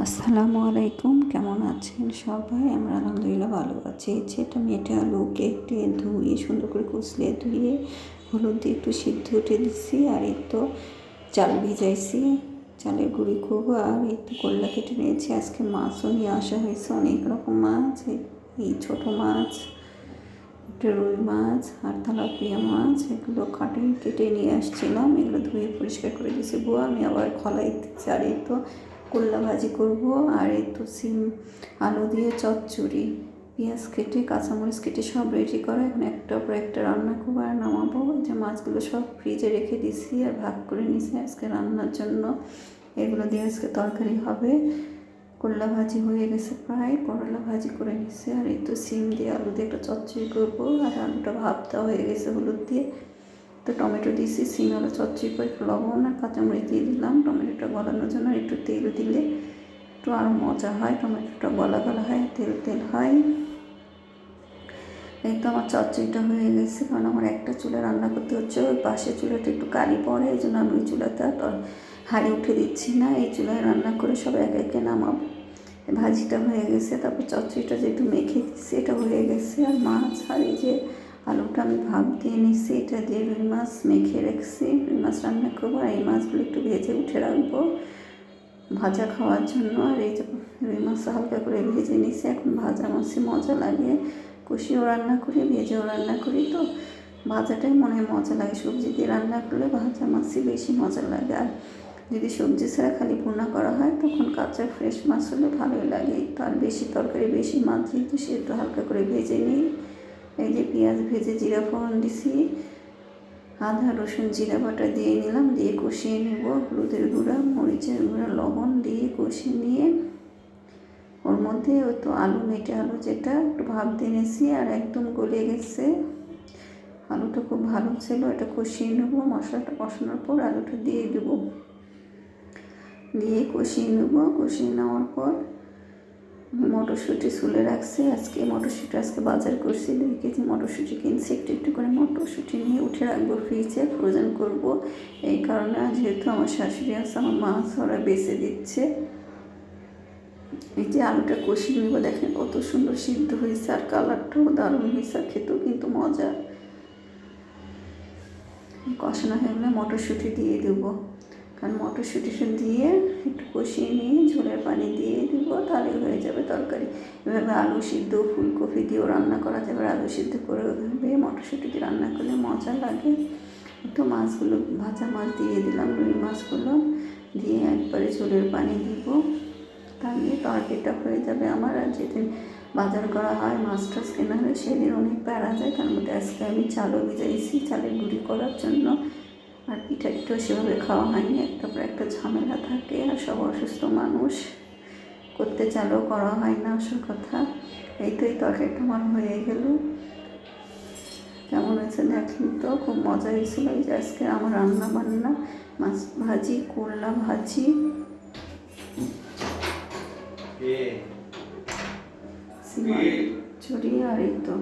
আসসালামু আলাইকুম, কেমন আছেন সবাই? আমরা আলহামদুলিল্লাহ ভালো আছি। এই যে টমেটো আলু কেটে ধুয়ে সুন্দর করে কুচলে ধুয়ে হলুদ দিয়ে একটু সিদ্ধ উঠে দিচ্ছি। আর এই তো চাল ভিজাইছি, চালের গুঁড়ি করবো। আর এই তো করলা কেটে নিয়েছি। আজকে মাছও নিয়ে আসা হয়েছে, অনেক রকম মাছ। এই ছোটো মাছ, একটা রুই মাছ আর তেলাপিয়া মাছ, এগুলো কেটে নিয়ে আসছিলাম। এগুলো ধুয়ে পরিষ্কার করে দিয়েছি বুয়া। আমি আবার খলাই দিচ্ছি। আর এই তো করলা ভাজি করবো। আর এই তো সিম আলু দিয়ে চচ্চড়ি, পেঁয়াজ কেটে কাঁচামরিচ কেটে সব রেডি করা। এখন একটার পর একটা রান্না করবো আর নামাবো। যে মাছগুলো সব ফ্রিজে রেখে দিছি আর ভাগ করে নিছি আজকে রান্নার জন্য। এগুলো দিয়ে আজকে তরকারি হবে। করলা ভাজি হয়ে গেছে প্রায়, করলা ভাজি করে নিচ্ছে। আর এই তো সিম দিয়ে আলু দিয়ে একটা চচ্চড়ি করবো। আর আলুটা ভাবটা হয়ে গেছে হলুদ দিয়ে। তো টমেটো দিয়েছি, সিম আলু চচ্চড়ি করে একটু লবণ আর কাঁচামরিচ দিয়ে দিলাম টমেটোটা গলানোর জন্য। আর একটু তেল দিলে একটু আরও মজা হয়, টমেটোটা গলা হয়, তেল তেল হয়। এই তো আমার চচ্চড়িটা হয়ে গেছে। কারণ আমার একটা চুলা রান্না করতে হচ্ছে, ওই পাশের চুলাটা একটু কালি পড়ে, এই জন্য আমি ওই চুলাতে হাঁড়ি উঠে দিচ্ছি না। এই চুলায় রান্না করে সব একে একে নামাবো। ভাজিটা হয়ে গেছে, তারপর চচ্চড়িটা যেহেতু মেখে দিচ্ছি এটা হয়ে গেছে। আর মাছ আর এই যে আলুটা আমি ভাপ দিয়ে নিচ্ছি, এটা দিয়ে রুই মাছ মেখে রেখেছি। রুই মাছ রান্না করবো। আর এই মাছগুলো একটু ভেজে উঠে রাখবো ভাজা খাওয়ার জন্য। আর এই যে রুই মাছ হালকা করে ভেজে নিচ্ছি। এখন ভাজা মাছই মজা লাগে, কষিও রান্না করি ভেজেও রান্না করি। তো ভাজাটাই মনে হয় মজা লাগে, সবজি দিয়ে রান্না করলে ভাজা মাছই বেশি মজা লাগে। আর যদি সবজি ছাড়া খালি ভুনা করা হয় তখন কাঁচা ফ্রেশ মাছ হলে ভালোই লাগে। তো আর বেশি তরকারি বেশি মাছ যেহেতু সে একটু হালকা করে ভেজে নিই। এই যে পেঁয়াজ ভেজে জিরা ফোড়ন দিছি, আদা রসুন জিরা বাটা দিয়ে নিলাম, দিয়ে কষিয়ে নেব। হলুদের গুঁড়া মরিচের গুঁড়া লবণ দিয়ে কষিয়ে নিয়ে ওর মধ্যে ওই তো আলু মেটে আলু যেটা একটু ভাপ দিয়ে নিয়েছি আর একদম গলে গেছে। আলুটা খুব ভালো ছিল, এটা কষিয়ে নেবো। মশলাটা কষানোর পর আলুটা দিয়ে দেবো, দিয়ে কষিয়ে নেবো। কষিয়ে নেওয়ার পর মটরশুঁটি ছুলে রাখছি। আজকে বাজার করছি, 2 কেজি মটরশুঁটি কিনছি। একটু একটু করে মটরশুঁটি নিয়ে উঠে রাখবো ফ্রিজে, ফ্রোজেন করবো। এই কারণে যেহেতু আমার শাশুড়ি আছে, আমার মাছ ওরা বেছে দিচ্ছে। এই যে আলুটা কষিয়ে নেবো, দেখেন কত সুন্দর সিদ্ধ হয়েছে আর কালারটাও দারুণ হয়েছে, খেতেও কিন্তু মজা। কষানো হয়ে গেলে মটরশুঁটি দিয়ে দেবো। কারণ মটরশুঁটিটা দিয়ে একটু কষিয়ে নিয়ে ঝোলের পানি দিয়ে দেবো, তাহলে হয়ে যাবে তরকারি। এভাবে আলু সিদ্ধ ফুলকপি দিয়েও রান্না করা যাবে। আলু সিদ্ধ করে ওইভাবে মটরশুঁটি দিয়ে রান্না করলে মজা লাগে। একটু মাছগুলো ভাজা মাছ দিয়ে দিলাম, রুই মাছগুলো দিয়ে একবারে ঝোলের পানি দিব, তাহলে তরকারিটা হয়ে যাবে আমার। আর যেদিন বাজার করা হয় মাছ টাছ কেনা হয় সেদিন অনেক প্যারা যায়। তার মধ্যে আজকে আমি চালও ভিজাইছি চালের গুঁড়ি করার জন্য। আর পিঠা টিঠাও সেভাবে খাওয়া হয়নি, একটা পর একটা ঝামেলা থাকে। আর সব অসুস্থ মানুষ, করতে চালেও করা হয় না আসল কথা। এই তো এই তরকারিটা আমার হয়ে গেল। কেমন হয়েছে দেখেন তো, খুব মজা হয়েছিল। এই যে আজকে আমার রান্না বান্না মাছ ভাজি, করলা ভাজি, সিম আলু চড়ি। আর এই তো